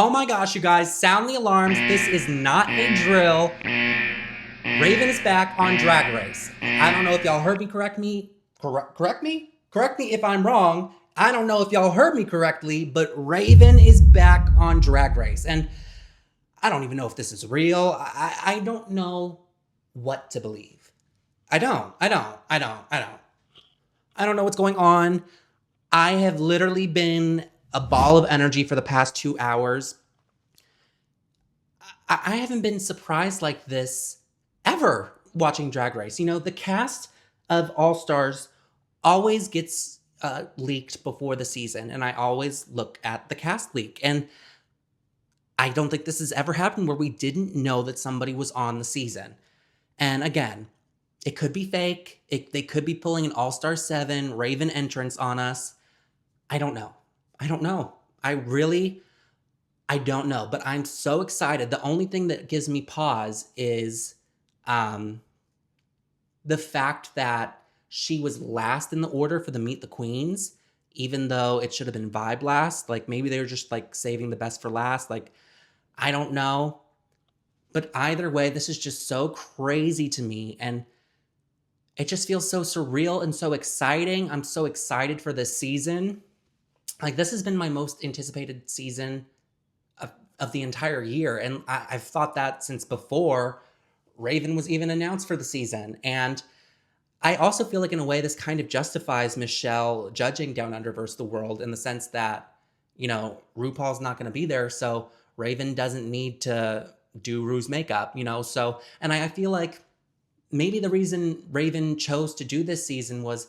Oh my gosh, you guys, sound the alarms. This is not a drill. Raven is back on Drag Race. I don't know if y'all heard me correct me? Correct me if I'm wrong. I don't know if y'all heard me correctly, but Raven is back on Drag Race. And I don't even know if this is real. I don't know what to believe. I don't know what's going on. I have literally been a ball of energy for the past 2 hours. I haven't been surprised like this ever watching Drag Race. You know, the cast of All Stars always gets leaked before the season, and I always look at the cast leak. And I don't think this has ever happened where we didn't know that somebody was on the season. And again, it could be fake. They could be pulling an All Star 7 Raven entrance on us. I don't know. I don't know. I don't know, but I'm so excited. The only thing that gives me pause is the fact that she was last in the order for the Meet the Queens, even though it should have been Vybe last. Like maybe they were just like saving the best for last. Like, I don't know. But either way, this is just so crazy to me. And it just feels so surreal and so exciting. I'm so excited for this season. Like, this has been my most anticipated season of the entire year. And I've thought that since before Raven was even announced for the season. And I also feel like in a way this kind of justifies Michelle judging Down Under vs. the World in the sense that, you know, RuPaul's not going to be there. So Raven doesn't need to do Ru's makeup, you know? So, and I feel like maybe the reason Raven chose to do this season was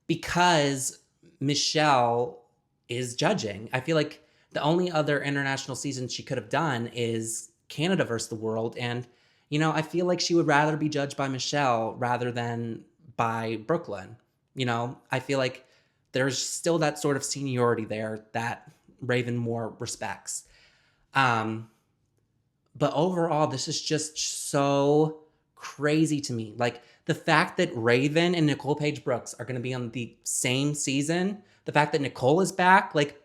because Michelle is judging. I feel like the only other international season she could have done is Canada versus the World. And, you know, I feel like she would rather be judged by Michelle rather than by Brooklyn. You know, I feel like there's still that sort of seniority there that Raven more respects. But overall, this is just so crazy to me. Like the fact that Raven and Nicole Paige Brooks are going to be on the same season, the fact that Nicole is back, like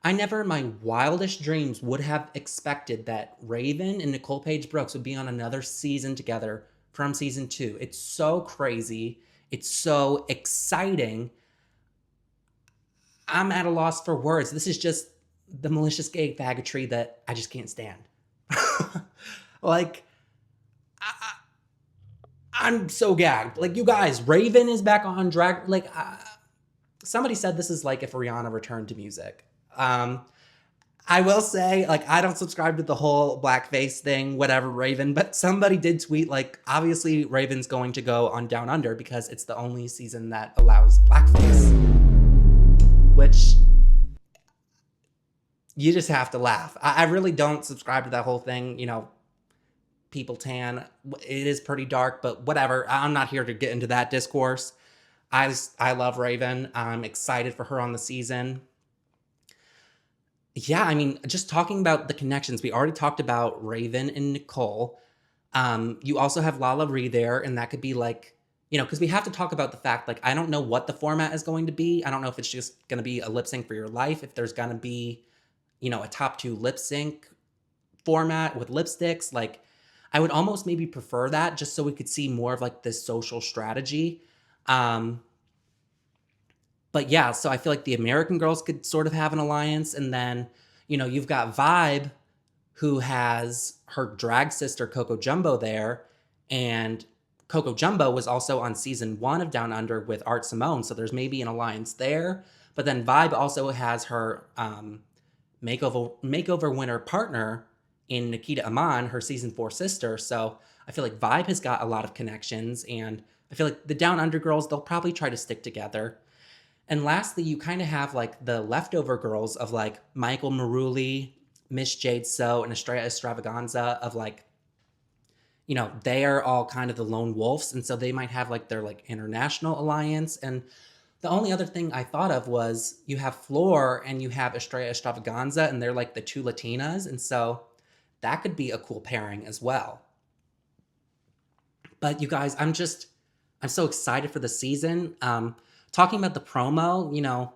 I never in my wildest dreams would have expected that Raven and Nicole Paige Brooks would be on another season together from season 2. It's so crazy. It's so exciting. I'm at a loss for words. This is just the malicious gay faggotry that I just can't stand. Like, I'm so gagged. Like, you guys, Raven is back on drag. Like, somebody said this is like if Rihanna returned to music. I will say, like, I don't subscribe to the whole blackface thing, whatever, Raven, but somebody did tweet, like, obviously Raven's going to go on Down Under because it's the only season that allows blackface. Which, you just have to laugh. I really don't subscribe to that whole thing, you know, people tan. It is pretty dark, but whatever. I'm not here to get into that discourse. I love Raven. I'm excited for her on the season. Yeah, I mean, just talking about the connections, we already talked about Raven and Nicole. You also have LaLA Ri there, and that could be like, you know, because we have to talk about the fact, like, I don't know what the format is going to be. I don't know if it's just going to be a lip sync for your life, if there's going to be, you know, a top 2 lip sync format with lipsticks. Like, I would almost maybe prefer that just so we could see more of like this social strategy. But yeah, so I feel like the American girls could sort of have an alliance. And then, you know, you've got Vybe, who has her drag sister, Coco Jumbo, there. And Coco Jumbo was also on season 1 of Down Under with Art Simone. So there's maybe an alliance there. But then Vybe also has her makeover winner partner in Nikita Iman, her season 4 sister. So I feel like Vybe has got a lot of connections. And I feel like the Down Under girls, they'll probably try to stick together. And lastly, you kind of have like the leftover girls of like Michael Marouli, M1ss Jade So, and Estrella Xtravaganza of like, you know, they are all kind of the lone wolves. And so they might have like their like international alliance. And the only other thing I thought of was you have Flor and you have Estrella Xtravaganza, and they're like the 2 Latinas. And so that could be a cool pairing as well. But you guys, I'm so excited for the season. Talking about the promo, you know,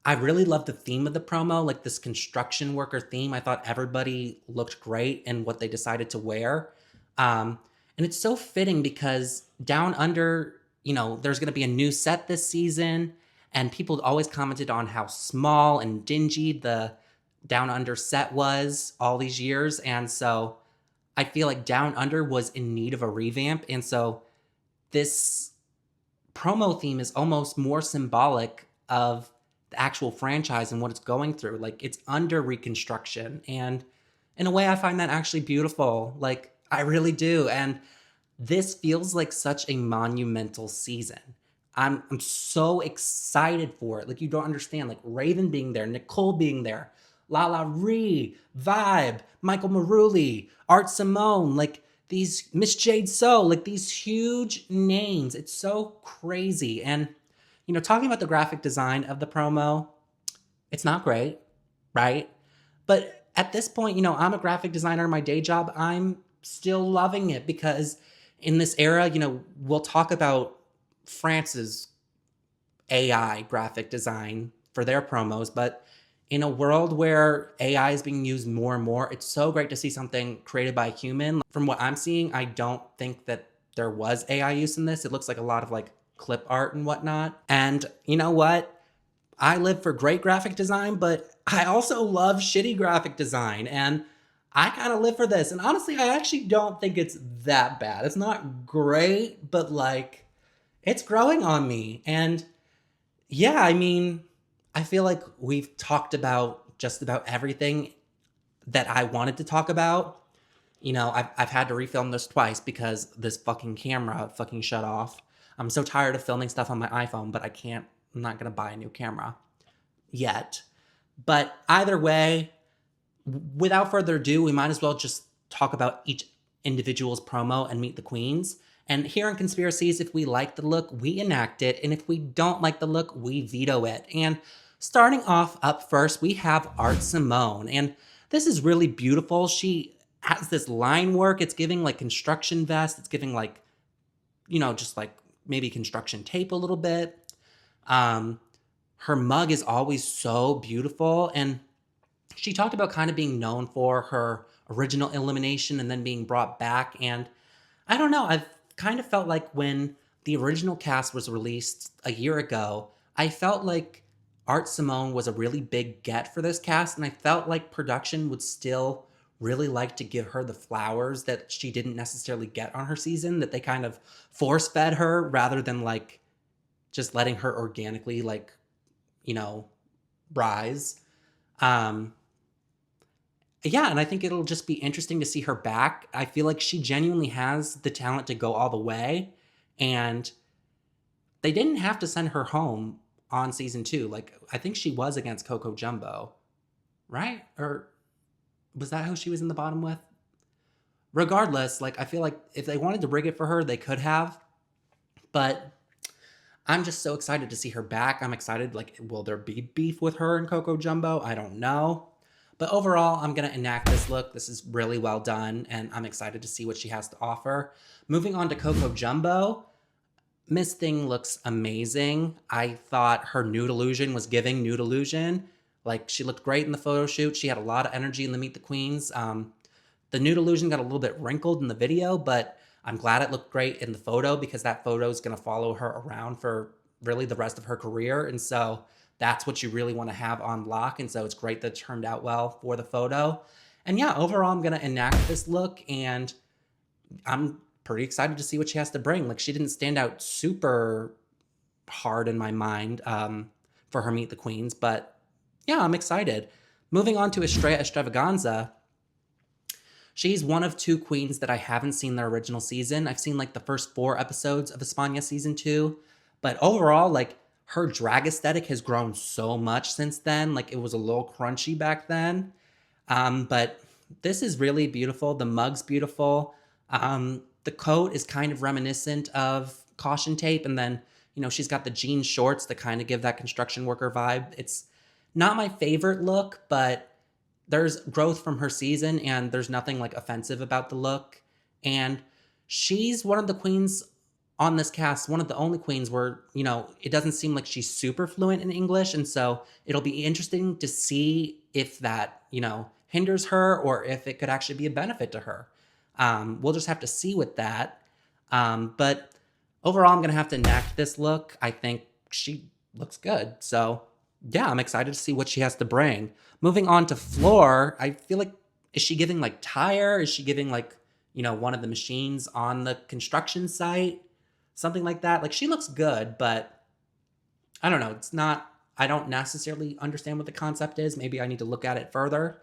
I really love the theme of the promo, like this construction worker theme. I thought everybody looked great in what they decided to wear. And it's so fitting because Down Under, there's going to be a new set this season, and people always commented on how small and dingy the Down Under set was all these years. And so I feel like Down Under was in need of a revamp. And so this promo theme is almost more symbolic of the actual franchise and what it's going through. Like it's under reconstruction. And in a way, I find that actually beautiful. Like I really do. And this feels like such a monumental season. I'm so excited for it. Like you don't understand. Like Raven being there, Nicole being there, LaLA Ri, Vybe, Michael Marouli, Art Simone, like these M1ss Jade So, like these huge names. It's so crazy. And talking about the graphic design of the promo, it's not great, right? But at this point, I'm a graphic designer in my day job. I'm still loving it because in this era, we'll talk about France's AI graphic design for their promos, but in a world where AI is being used more and more, it's so great to see something created by a human. From what I'm seeing, I don't think that there was AI use in this. It looks like a lot of like clip art and whatnot. And you know what? I live for great graphic design, but I also love shitty graphic design. And I kind of live for this. And honestly, I actually don't think it's that bad. It's not great, but like it's growing on me. And yeah, I mean, I feel like we've talked about just about everything that I wanted to talk about. I've had to refilm this twice because this fucking camera fucking shut off. I'm so tired of filming stuff on my iPhone, but I'm not gonna buy a new camera yet. But either way, without further ado, we might as well just talk about each individual's promo and meet the queens. And here in Conspiracies, if we like the look, we enact it. And if we don't like the look, we veto it. And starting off up first, we have Art Simone. And this is really beautiful. She has this line work. It's giving like construction vest. It's giving like, just like maybe construction tape a little bit. Her mug is always so beautiful. And she talked about kind of being known for her original elimination and then being brought back. And I don't know, I've kind of felt like when the original cast was released a year ago, I felt like Art Simone was a really big get for this cast. And I felt like production would still really like to give her the flowers that she didn't necessarily get on her season, that they kind of force fed her rather than like just letting her organically like, rise. Um, yeah, and I think it'll just be interesting to see her back. I feel like she genuinely has the talent to go all the way. And they didn't have to send her home on season 2. Like, I think she was against Coco Jumbo, right? Or was that who she was in the bottom with? Regardless, like, I feel like if they wanted to rig it for her, they could have. But I'm just so excited to see her back. I'm excited, like, will there be beef with her and Coco Jumbo? I don't know. But overall, I'm going to enact this look. This is really well done, and I'm excited to see what she has to offer. Moving on to Coco Jumbo, Miss Thing looks amazing. I thought her Nude Illusion was giving Nude Illusion. Like, she looked great in the photo shoot. She had a lot of energy in the Meet the Queens. The Nude Illusion got a little bit wrinkled in the video, but I'm glad it looked great in the photo because that photo is going to follow her around for really the rest of her career. And so that's what you really want to have on lock. And so it's great that it turned out well for the photo. And yeah, overall, I'm going to enact this look and I'm pretty excited to see what she has to bring. Like, she didn't stand out super hard in my mind for her Meet the Queens, but yeah, I'm excited. Moving on to Estrella Xtravaganza. She's one of 2 queens that I haven't seen the original season. I've seen like the first 4 episodes of España season 2, but overall, like, her drag aesthetic has grown so much since then. Like, it was a little crunchy back then. But this is really beautiful. The mug's beautiful. The coat is kind of reminiscent of caution tape. And then, she's got the jean shorts that kind of give that construction worker vibe. It's not my favorite look, but there's growth from her season and there's nothing like offensive about the look. And she's one of the queens on this cast one of the only queens where, it doesn't seem like she's super fluent in English. And so it'll be interesting to see if that, hinders her or if it could actually be a benefit to her. We'll just have to see with that. But overall, I'm going to have to enact this look. I think she looks good. So yeah, I'm excited to see what she has to bring. Moving on to Flor, I feel like, is she giving like Tyre? Is she giving like, one of the machines on the construction site? Something like that. Like, she looks good, but I don't know. I don't necessarily understand what the concept is. Maybe I need to look at it further.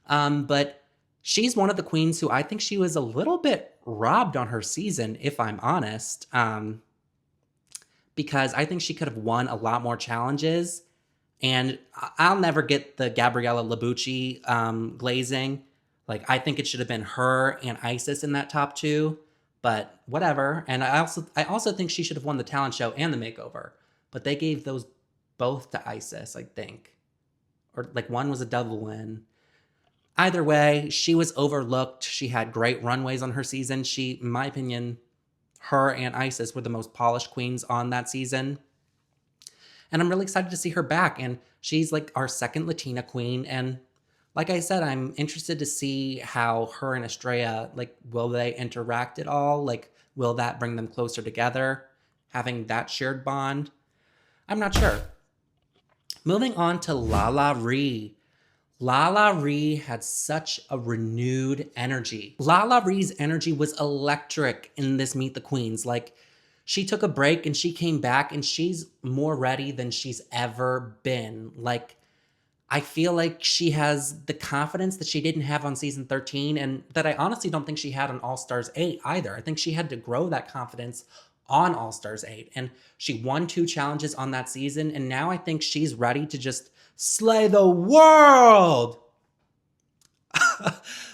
But she's one of the queens who I think she was a little bit robbed on her season, if I'm honest. Because I think she could have won a lot more challenges. And I'll never get the Gabriella Labucci glazing. Like, I think it should have been her and Isis in that top two, but whatever. And I also think she should have won the talent show and the makeover, but they gave those both to Isis, I think. Or like one was a double win. Either way, she was overlooked. She had great runways on her season. She, in my opinion, her and Isis were the most polished queens on that season. And I'm really excited to see her back. And she's like our second Latina queen. And like I said, I'm interested to see how her and Estrella, like, will they interact at all? Like, will that bring them closer together? Having that shared bond? I'm not sure. Moving on to LaLA Ri. LaLA Ri had such a renewed energy. LaLA Ri's energy was electric in this Meet the Queens. Like, she took a break and she came back and she's more ready than she's ever been. Like, I feel like she has the confidence that she didn't have on season 13 and that I honestly don't think she had on All Stars 8 either. I think she had to grow that confidence on All Stars 8. And she won 2 challenges on that season. And now I think she's ready to just slay the world.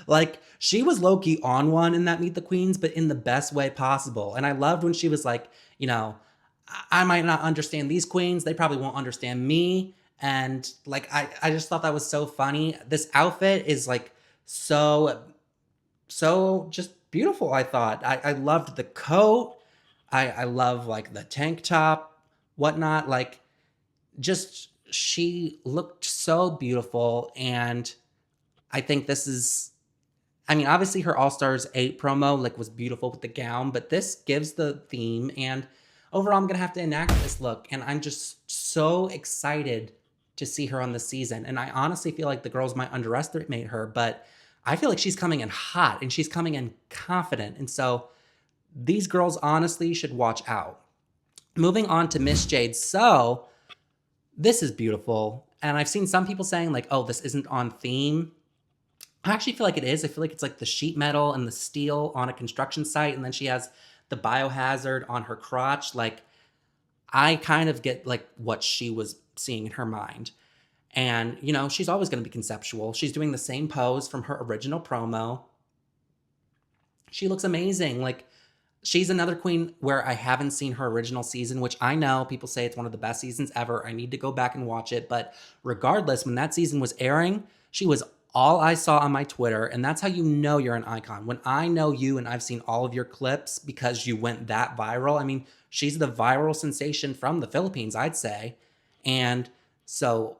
Like, she was low-key on one in that Meet the Queens, but in the best way possible. And I loved when she was like, I might not understand these queens. They probably won't understand me. And like, I just thought that was so funny. This outfit is like so just beautiful, I thought. I loved the coat. I love like the tank top, whatnot. Like, just, she looked so beautiful. And I think this is, I mean, obviously her All Stars 8 promo like was beautiful with the gown, but this gives the theme. And overall, I'm going to have to enact this look. And I'm just so excited to see her on the season. And I honestly feel like the girls might underestimate her, but I feel like she's coming in hot and she's coming in confident. And so these girls honestly should watch out. Moving on to M1ss Jade So, this is beautiful. And I've seen some people saying like, oh, this isn't on theme. I actually feel like it is. I feel like it's like the sheet metal and the steel on a construction site. And then she has the biohazard on her crotch. Like, I kind of get like what she was seeing in her mind. And, she's always going to be conceptual. She's doing the same pose from her original promo. She looks amazing. Like, she's another queen where I haven't seen her original season, which I know people say it's one of the best seasons ever. I need to go back and watch it. But regardless, when that season was airing, she was all I saw on my Twitter. And that's how you know you're an icon. When I know you and I've seen all of your clips because you went that viral. I mean, she's the viral sensation from the Philippines, I'd say. And so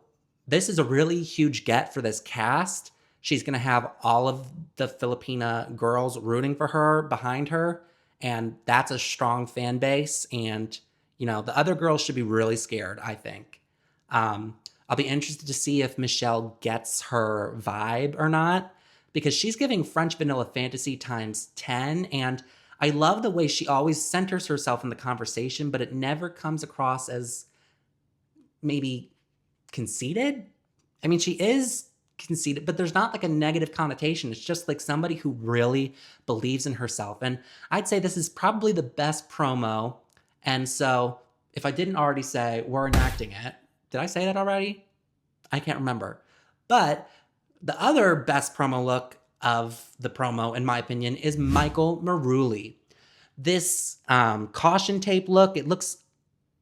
this is a really huge get for this cast. She's going to have all of the Filipina girls rooting for her, behind her. And that's a strong fan base. And, the other girls should be really scared, I think. I'll be interested to see if Michelle gets her vibe or not, because she's giving French Vanilla Fantasy times 10. And I love the way she always centers herself in the conversation, but it never comes across as maybe conceited. I mean, she is conceited, but there's not like a negative connotation. It's just like somebody who really believes in herself. And I'd say this is probably the best promo. And so if I didn't already say, we're enacting it. Did I say that already? I can't remember. But the other best promo look of the promo, in my opinion, is Michael Marouli. This caution tape look, it looks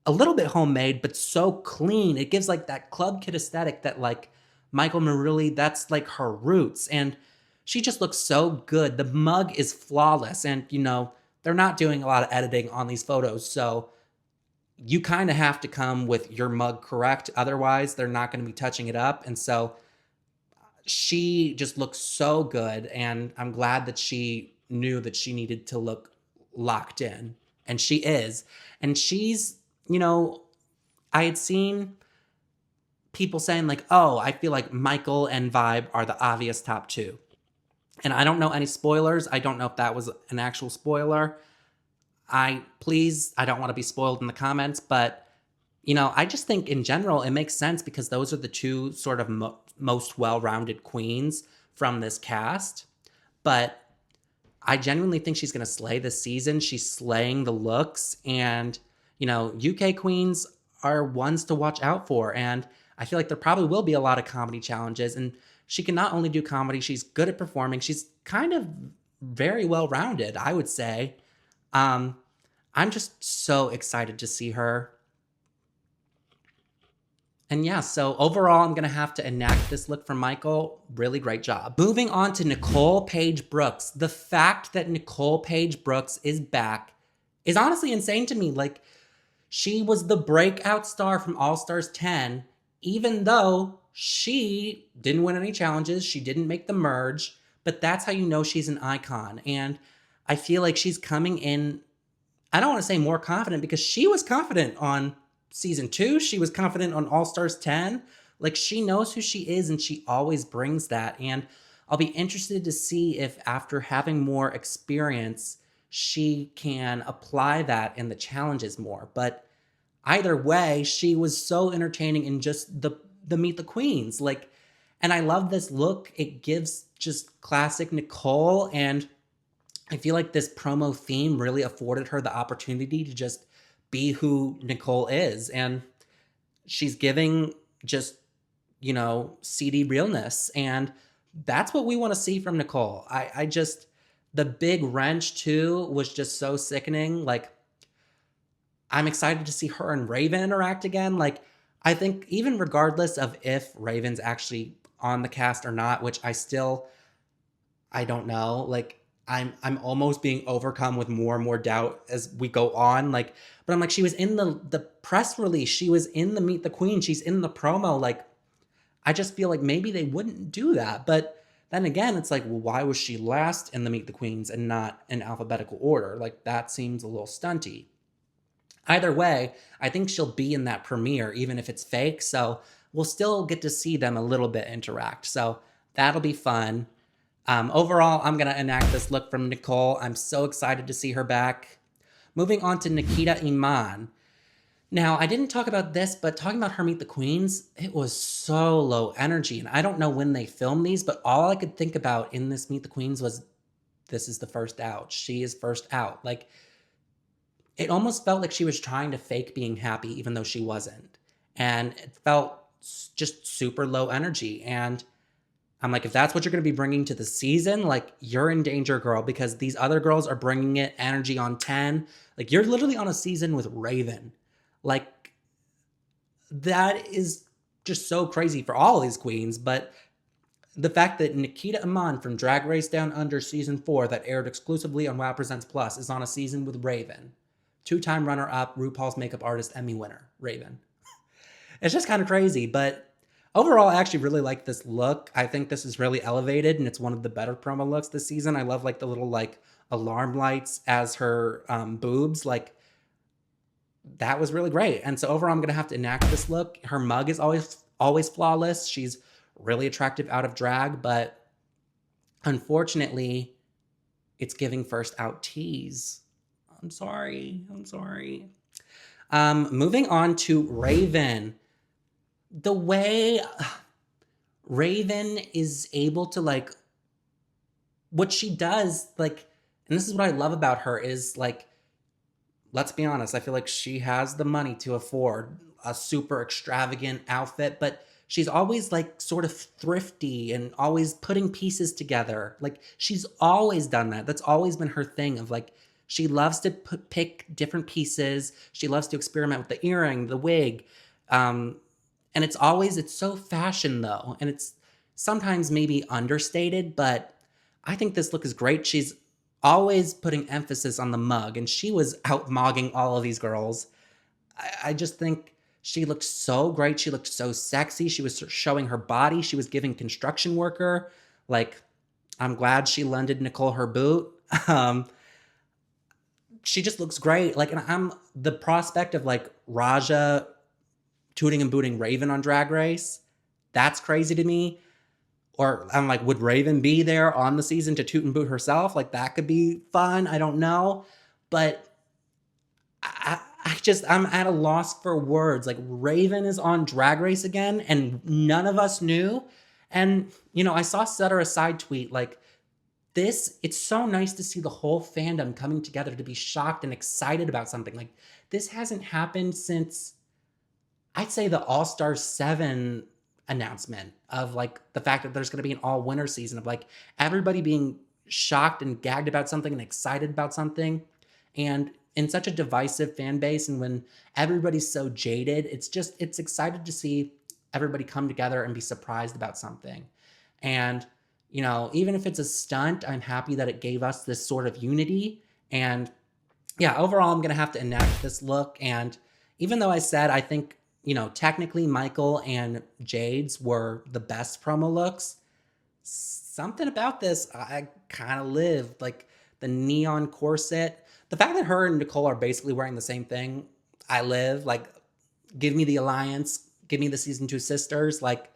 a little bit homemade, but so clean. It gives like that club kid aesthetic that like Michael Marouli, that's like her roots. And she just looks so good. The mug is flawless. And, the they're not doing a lot of editing on these photos. So you kind of have to come with your mug correct. Otherwise, they're not going to be touching it up. And so she just looks so good. And I'm glad that she knew that she needed to look locked in. And she is. And she's, you know, I had seen people saying like, oh, I feel like Michael and Vybe are the obvious top two. And I don't know any spoilers. I don't know if that was an actual spoiler. I don't want to be spoiled in the comments, but you know, I just think in general it makes sense because those are the two sort of most well-rounded queens from this cast. But I genuinely think she's going to slay this season. She's slaying the looks, and you know, UK queens are ones to watch out for. And I feel like there probably will be a lot of comedy challenges, and she can not only do comedy, she's good at performing. She's kind of very well-rounded, I would say. I'm just so excited to see her. And yeah, so overall, I'm going to have to enact this look from Michael. Really great job. Moving on to Nicole Paige Brooks. The fact that Nicole Paige Brooks is back is honestly insane to me. Like, she was the breakout star from All Stars 10, even though she didn't win any challenges. She didn't make the merge, but that's how you know she's an icon. And I feel like she's coming in, I don't want to say more confident, because she was confident on season 2. She was confident on All Stars 10. Like, she knows who she is, and she always brings that. And I'll be interested to see if after having more experience, she can apply that in the challenges more. But either way, she was so entertaining in just the Meet the Queens. Like, and I love this look. It gives just classic Nicole, and I feel like this promo theme really afforded her the opportunity to just be who Nicole is. And she's giving just, you know, CD realness. And that's what we want to see from Nicole. I just, the big wrench too was just so sickening. Like, I'm excited to see her and Raven interact again. Like, I think even regardless of if Raven's actually on the cast or not, which I don't know. Like, I'm almost being overcome with more and more doubt as we go on. Like, but I'm like, she was in the press release. She was in the Meet the Queen. She's in the promo. Like, I just feel like maybe they wouldn't do that. But then again, it's like, well, why was she last in the Meet the Queens and not in alphabetical order? Like, that seems a little stunty. Either way, I think she'll be in that premiere, even if it's fake. So we'll still get to see them a little bit interact. So that'll be fun. Overall, I'm going to enact this look from Nicole. I'm so excited to see her back. Moving on to Nikita Iman. Now, I didn't talk about this, but talking about her Meet the Queens, it was so low energy. And I don't know when they filmed these, but all I could think about in this Meet the Queens was, this is the first out. She is first out. Like, it almost felt like she was trying to fake being happy, even though she wasn't. And it felt just super low energy. And I'm like, if that's what you're going to be bringing to the season, like, you're in danger, girl, because these other girls are bringing it energy on 10. Like, you're literally on a season with Raven. Like, that is just so crazy for all of these queens. But the fact that Nikita Iman from Drag Race Down Under season 4 that aired exclusively on WoW Presents Plus is on a season with Raven. 2-time runner-up, RuPaul's Makeup Artist Emmy winner, Raven. It's just kind of crazy, but overall, I actually really like this look. I think this is really elevated, and it's one of the better promo looks this season. I love like the little like alarm lights as her boobs. Like, that was really great. And so overall, I'm gonna have to enact this look. Her mug is always flawless. She's really attractive out of drag, but unfortunately, it's giving first out tease. I'm sorry. Moving on to Raven. The way Raven is able to, like, what she does, like, and this is what I love about her is, like, let's be honest, I feel like she has the money to afford a super extravagant outfit, but she's always, like, sort of thrifty and always putting pieces together. Like, she's always done that. That's always been her thing of, like, she loves to pick different pieces. She loves to experiment with the earring, the wig. And it's so fashion though. And it's sometimes maybe understated, but I think this look is great. She's always putting emphasis on the mug, and she was out mogging all of these girls. I just think she looked so great. She looked so sexy. She was showing her body. She was giving construction worker. Like, I'm glad she lended Nicole her boot. Um, she just looks great. Like, and I'm the prospect of like Raja tooting and booting Raven on Drag Race. That's crazy to me. Or I'm like, would Raven be there on the season to toot and boot herself? Like, that could be fun. I don't know. But I'm at a loss for words. Like, Raven is on Drag Race again, and none of us knew. And, you know, I saw Sutter a side tweet, like, it's so nice to see the whole fandom coming together to be shocked and excited about something. Like, this hasn't happened since, I'd say, the All Star 7 announcement of like the fact that there's going to be an all winter season, of like everybody being shocked and gagged about something and excited about something. And in such a divisive fan base, and when everybody's so jaded, it's excited to see everybody come together and be surprised about something. And, you know, even if it's a stunt, I'm happy that it gave us this sort of unity. And yeah, overall, I'm going to have to enact this look. And even though I said I think, you know, technically Michael and Jade's were the best promo looks, something about this I kind of lived. Like, the neon corset, the fact that her and Nicole are basically wearing the same thing, I live. Like, give me the alliance, give me the season 2 sisters. Like,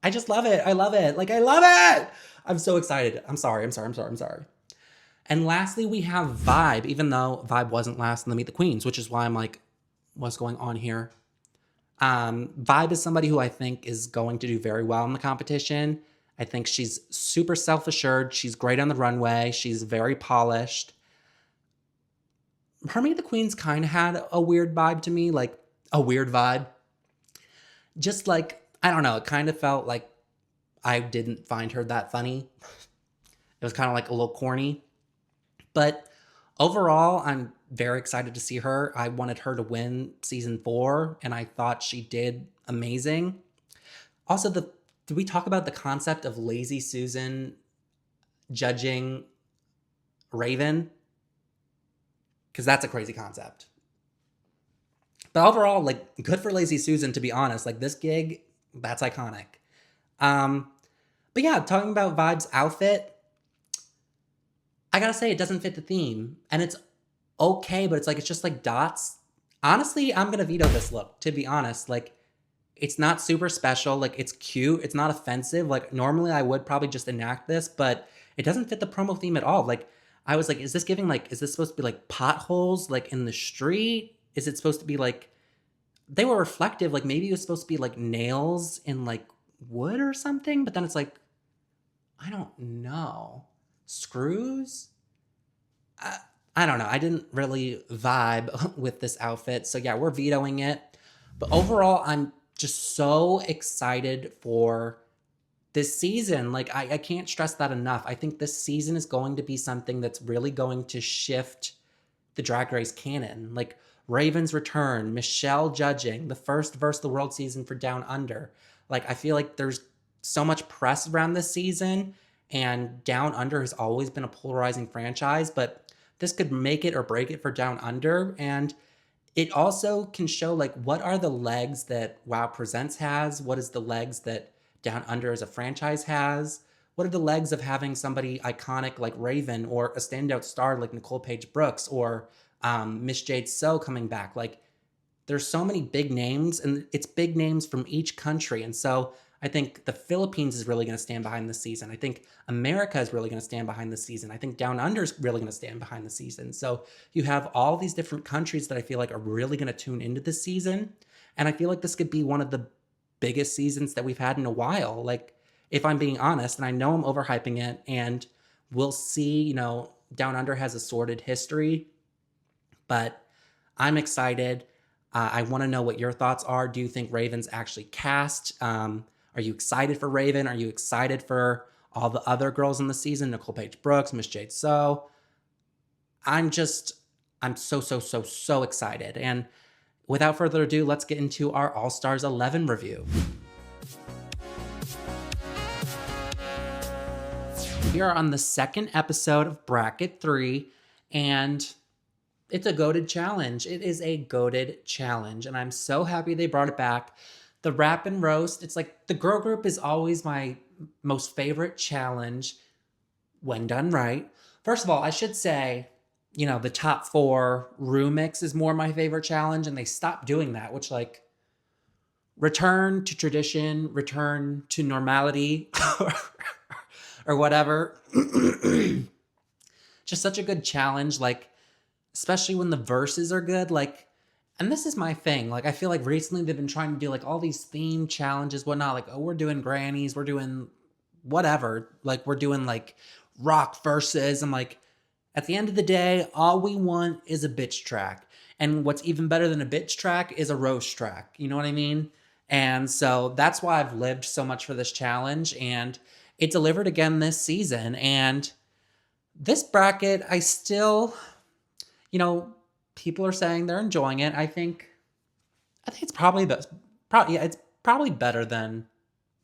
I just love it. I love it. Like, I love it. I'm so excited. I'm sorry. And lastly, we have Vybe, even though Vybe wasn't last in the Meet the Queens, which is why I'm like, what's going on here? Vybe is somebody who I think is going to do very well in the competition. I think she's super self-assured. She's great on the runway. She's very polished. Her Meet the Queens kind of had a weird vibe to me, like a weird vibe. Just like, I don't know, it kind of felt like I didn't find her that funny. It was kind of like a little corny. But overall, I'm very excited to see her. I wanted her to win season 4, and I thought she did amazing. Also, did we talk about the concept of Lazy Susan judging Raven? Because that's a crazy concept. But overall, like, good for Lazy Susan, to be honest. Like, this gig, that's iconic. But yeah, talking about Vybe's outfit, I gotta say, it doesn't fit the theme. And it's okay, but it's just like dots. Honestly, I'm gonna veto this look, to be honest. Like, it's not super special. Like, it's cute. It's not offensive. Like, normally I would probably just enact this, but it doesn't fit the promo theme at all. Like, I was like, is this supposed to be like potholes, like in the street? Is it supposed to be like, they were reflective. Like, maybe it was supposed to be like nails in like wood or something. But then it's like, I don't know. Screws? I don't know. I didn't really vibe with this outfit. So yeah, we're vetoing it. But overall, I'm just so excited for this season. Like, I can't stress that enough. I think this season is going to be something that's really going to shift the Drag Race canon. Like, Raven's return, Michelle judging, the first versus the world season for Down Under. Like, I feel like there's so much press around this season, and Down Under has always been a polarizing franchise, but this could make it or break it for Down Under. And it also can show, like, what are the legs that WoW Presents has? What is the legs that Down Under as a franchise has? What are the legs of having somebody iconic like Raven, or a standout star like Nicole Paige Brooks, or M1ss Jade So coming back? Like, there's so many big names, and it's big names from each country. And so I think the Philippines is really going to stand behind this season. I think America is really going to stand behind this season. I think Down Under is really going to stand behind the season. So you have all these different countries that I feel like are really going to tune into this season. And I feel like this could be one of the biggest seasons that we've had in a while. Like, if I'm being honest, and I know I'm overhyping it, and we'll see, you know, Down Under has a sordid history, but I'm excited. I want to know what your thoughts are. Do you think Raven's actually cast? Are you excited for Raven? Are you excited for all the other girls in the season? Nicole Paige Brooks, M1ss Jade So. I'm so excited. And without further ado, let's get into our All Stars 11 review. We are on the second episode of Bracket 3, and it's a goated challenge. It is a goated challenge, and I'm so happy they brought it back. The Rappin Roast, it's like the girl group is always my most favorite challenge when done right. First of all, I should say, the top 4 room mix is more my favorite challenge, and they stopped doing that, which, like, return to tradition, return to normality, or whatever. Just such a good challenge, like, especially when the verses are good. Like, and this is my thing. Like, I feel like recently they've been trying to do like all these theme challenges, whatnot. Like, oh, we're doing grannies, we're doing whatever. Like, we're doing like rock verses. I'm like, at the end of the day, all we want is a bitch track. And what's even better than a bitch track is a roast track. You know what I mean? And so that's why I've lived so much for this challenge. And it delivered again this season. And this bracket, I still, people are saying they're enjoying it. I think it's probably it's probably better than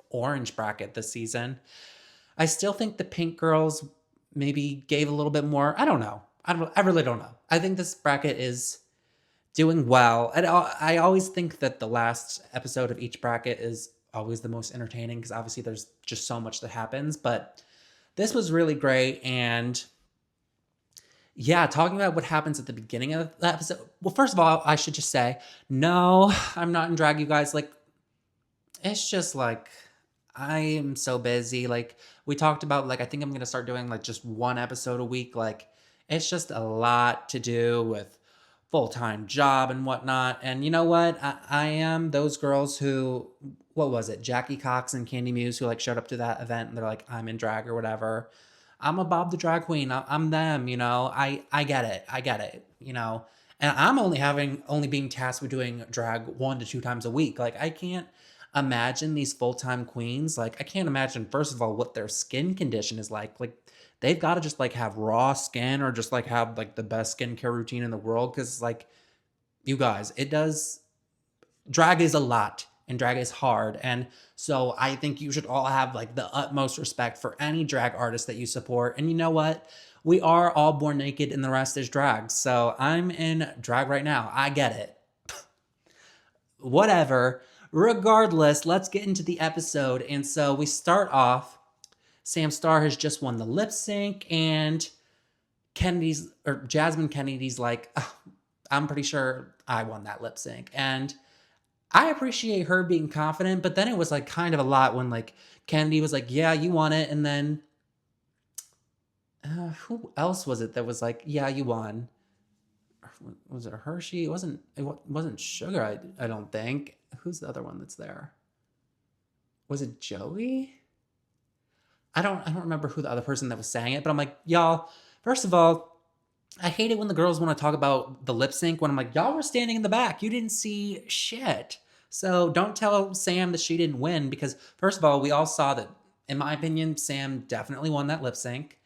Orange bracket this season. I still think the Pink girls maybe gave a little bit more. I don't know. I really don't know. I think this bracket is doing well. And I always think that the last episode of each bracket is always the most entertaining because obviously there's just so much that happens. But this was really great. And yeah, talking about what happens at the beginning of the episode. Well, first of all, I should just say, no, I'm not in drag, you guys. Like, it's just like, I am so busy. Like, we talked about, like, I think I'm going to start doing, like, just one episode a week. Like, it's just a lot to do with full-time job and whatnot. And you know what? I am those girls who, what was it? Jackie Cox and Candy Muse who, like, showed up to that event and they're like, I'm in drag or whatever. I'm a Bob the Drag Queen. I'm them, I get it. I get it, And I'm only being tasked with doing drag 1 to 2 times a week. Like, I can't imagine these full-time queens. Like, I can't imagine, first of all, what their skin condition is like. Like, they've got to just, like, have raw skin or just, like, have, like, the best skincare routine in the world. Because, like, you guys, drag is a lot. And drag is hard. And so I think you should all have, like, the utmost respect for any drag artist that you support. And you know what? We are all born naked and the rest is drag. So I'm in drag right now. I get it. Whatever. Regardless, let's get into the episode. And so we start off. Sam Starr has just won the lip sync. And Jasmine Kennedie's like, oh, I'm pretty sure I won that lip sync. And I appreciate her being confident, but then it was like kind of a lot when like Kennedy was like, yeah, you won it. And then who else was it that was like, yeah, you won? Was it Hershii? It wasn't Shuga, I don't think. Who's the other one that's there? Was it Joey? I don't remember who the other person that was saying it, but I'm like, y'all, first of all, I hate it when the girls want to talk about the lip sync when I'm like, y'all were standing in the back. You didn't see shit. So don't tell Sam that she didn't win because, first of all, we all saw that, in my opinion, Sam definitely won that lip sync.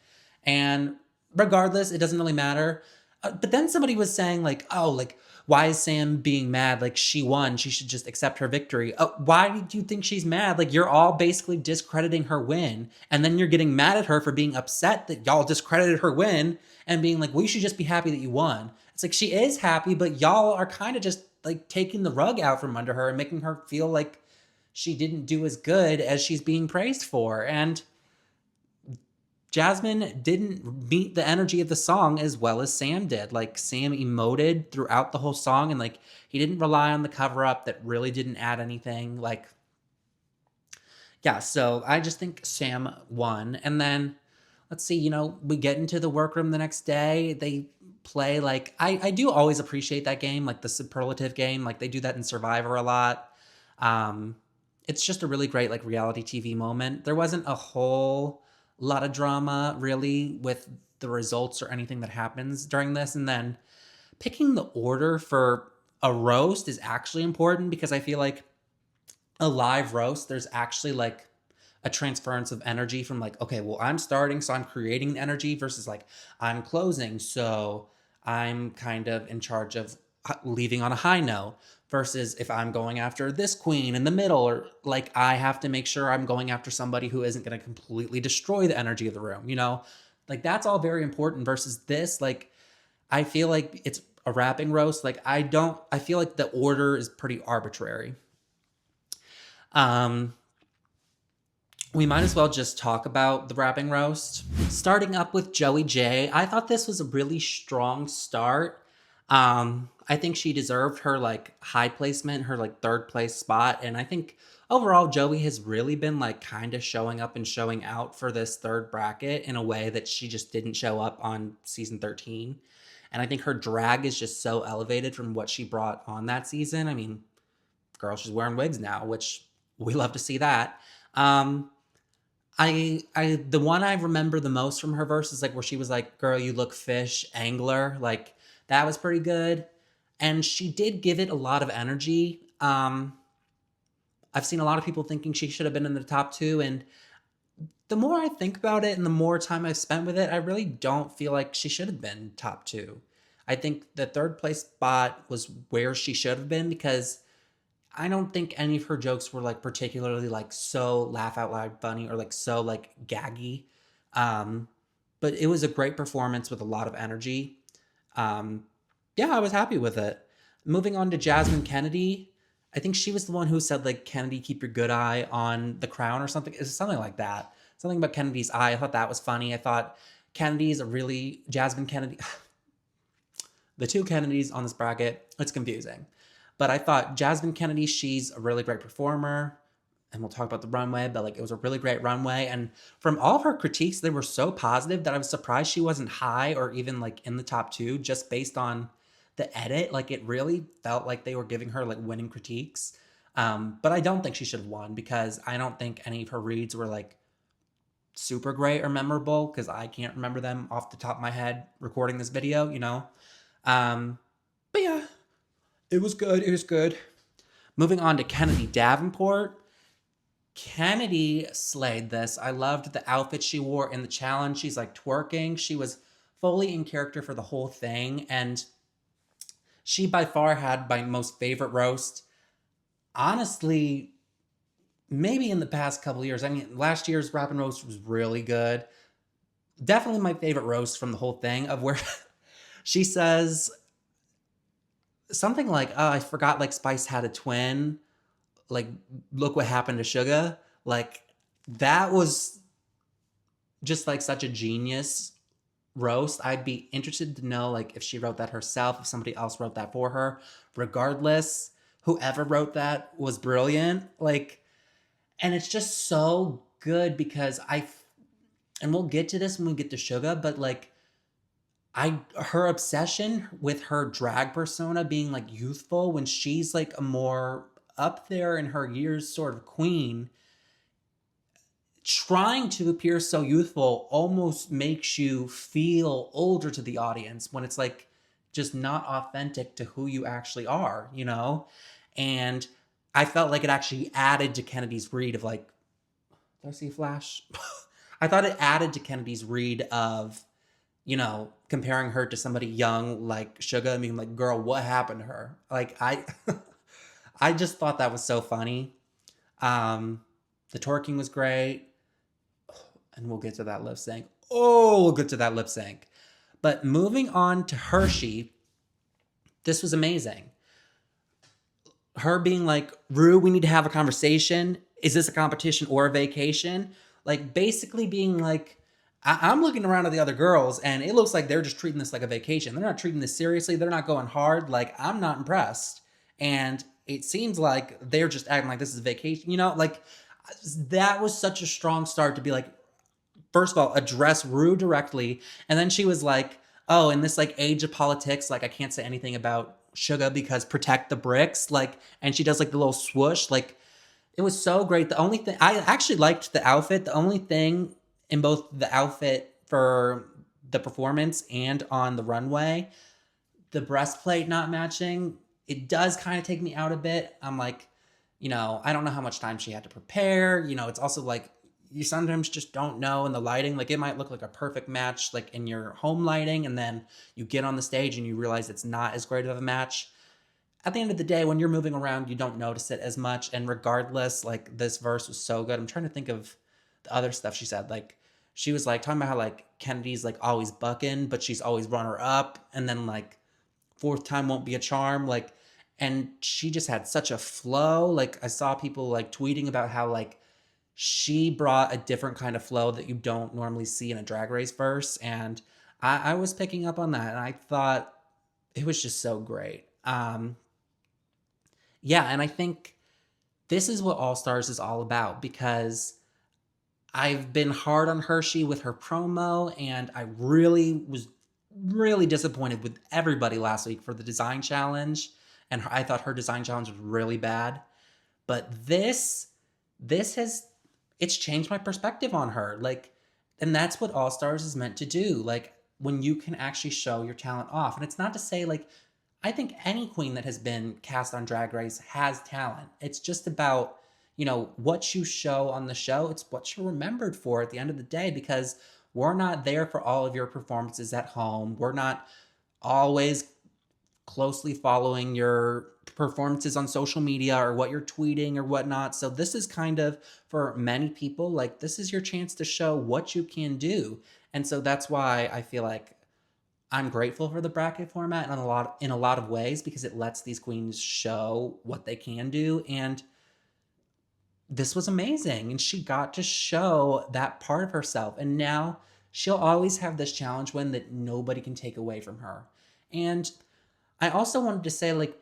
And regardless, it doesn't really matter. But then somebody was saying, like, oh, like, why is Sam being mad? Like, she won. She should just accept her victory. Why do you think she's mad? Like, you're all basically discrediting her win. And then you're getting mad at her for being upset that y'all discredited her win and being like, we should just be happy that you won. It's like, she is happy, but y'all are kind of just, like, taking the rug out from under her and making her feel like she didn't do as good as she's being praised for. And Jasmine didn't meet the energy of the song as well as Sam did. Like, Sam emoted throughout the whole song, and, like, he didn't rely on the cover-up that really didn't add anything. Like, yeah, so I just think Sam won. And then, let's see, we get into the workroom the next day. They play, like, I do always appreciate that game, like the superlative game. Like, they do that in Survivor a lot. It's just a really great, like, reality TV moment. There wasn't a whole lot of drama, really, with the results or anything that happens during this. And then picking the order for a roast is actually important because I feel like a live roast, there's actually, like, a transference of energy from, like, okay, well, I'm starting, so I'm creating the energy versus, like, I'm closing, so I'm kind of in charge of leaving on a high note versus if I'm going after this queen in the middle, or like I have to make sure I'm going after somebody who isn't going to completely destroy the energy of the room, you know? Like that's all very important versus this. Like I feel like it's a rapping roast. Like I feel like the order is pretty arbitrary. Um, we might as well just talk about the rapping roast. Starting up with Joey J, I thought this was a really strong start. I think she deserved her like high placement, her like third place spot. And I think overall Joey has really been like kind of showing up and showing out for this third bracket in a way that she just didn't show up on season 13. And I think her drag is just so elevated from what she brought on that season. I mean, girl, she's wearing wigs now, which we love to see that. The one I remember the most from her verse is like where she was like, "Girl, you look fish, angler." Like that was pretty good, and she did give it a lot of energy. I've seen a lot of people thinking she should have been in the top two, and the more I think about it and the more time I've spent with it, I really don't feel like she should have been top two. I think the third place spot was where she should have been because I don't think any of her jokes were like particularly like so laugh out loud funny or like so like gaggy. But it was a great performance with a lot of energy. Yeah, I was happy with it. Moving on to Jasmine Kennedie. I think she was the one who said like, "Kennedie, keep your good eye on the crown," or something. It was something like that. Something about Kennedie's eye. I thought that was funny. I thought Kennedy's a really Jasmine Kennedie. The two Kennedys on this bracket, it's confusing. But I thought Jasmine Kennedie, she's a really great performer. And we'll talk about the runway, but like it was a really great runway. And from all of her critiques, they were so positive that I was surprised she wasn't high or even like in the top two just based on the edit. Like it really felt like they were giving her like winning critiques. But I don't think she should have won because I don't think any of her reads were like super great or memorable because I can't remember them off the top of my head recording this video, you know? But yeah, it was good. It was good. Moving on to Kennedy Davenport. Kennedy slayed this. I loved the outfit she wore in the challenge. She's like twerking. She was fully in character for the whole thing. And she by far had my most favorite roast. Honestly, maybe in the past couple of years. I mean, last year's Rappin Roast was really good. Definitely my favorite roast from the whole thing of where she says something like, "Oh, I forgot like Spice had a twin. Like, look what happened to Shuga." Like, that was just like such a genius roast. I'd be interested to know like if she wrote that herself, if somebody else wrote that for her. Regardless, whoever wrote that was brilliant. Like, and it's just so good because and we'll get to this when we get to Shuga, but like her obsession with her drag persona being like youthful when she's like a more up there in her years sort of queen, trying to appear so youthful almost makes you feel older to the audience when it's like just not authentic to who you actually are, you know? And I felt like it actually added to Kennedy's read of like, did I see a flash? I thought it added to Kennedy's read of, you know, comparing her to somebody young like Shuga. I mean, like, girl, what happened to her? Like, I just thought that was so funny. The twerking was great. And we'll get to that lip sync. Oh, we'll get to that lip sync. But moving on to Hershii, this was amazing. Her being like, "Rue, we need to have a conversation. Is this a competition or a vacation?" Like basically being like, I'm looking around at the other girls and it looks like they're just treating this like a vacation. They're not treating this seriously. They're not going hard. Like, I'm not impressed. And it seems like they're just acting like this is a vacation. You know, like that was such a strong start to be like, first of all, address Rue directly. And then she was like, "Oh, in this like age of politics, like I can't say anything about Shuga because protect the bricks." Like, and she does like the little swoosh. Like, it was so great. The only thing, I actually liked the outfit. The only thing in both the outfit for the performance and on the runway, the breastplate not matching, it does kind of take me out a bit. I'm like, you know, I don't know how much time she had to prepare. You know, it's also like, you sometimes just don't know in the lighting. Like, it might look like a perfect match, like in your home lighting, and then you get on the stage and you realize it's not as great of a match. at the end of the day, when you're moving around, you don't notice it as much. And regardless, like this verse was so good. I'm trying to think of the other stuff she said. Like she was like talking about how like Kennedy's like always bucking, but she's always runner up. And then like fourth time won't be a charm. Like, and she just had such a flow. Like I saw people like tweeting about how like she brought a different kind of flow that you don't normally see in a Drag Race verse. And I was picking up on that. And I thought it was just so great. Yeah, and I think this is what All Stars is all about because I've been hard on Hershii with her promo, and I really was really disappointed with everybody last week for the design challenge. And I thought her design challenge was really bad. But this has it's changed my perspective on her. Like, and that's what All Stars is meant to do. Like when you can actually show your talent off. And it's not to say like I think any queen that has been cast on Drag Race has talent. It's just about, what you show on the show. It's what you're remembered for at the end of the day because we're not there for all of your performances at home. We're not always closely following your performances on social media or what you're tweeting or whatnot. So this is kind of for many people, like this is your chance to show what you can do. And so that's why I feel like I'm grateful for the bracket format in a lot of ways because it lets these queens show what they can do. And this was amazing. And she got to show that part of herself. And now she'll always have this challenge win that nobody can take away from her. And I also wanted to say, like,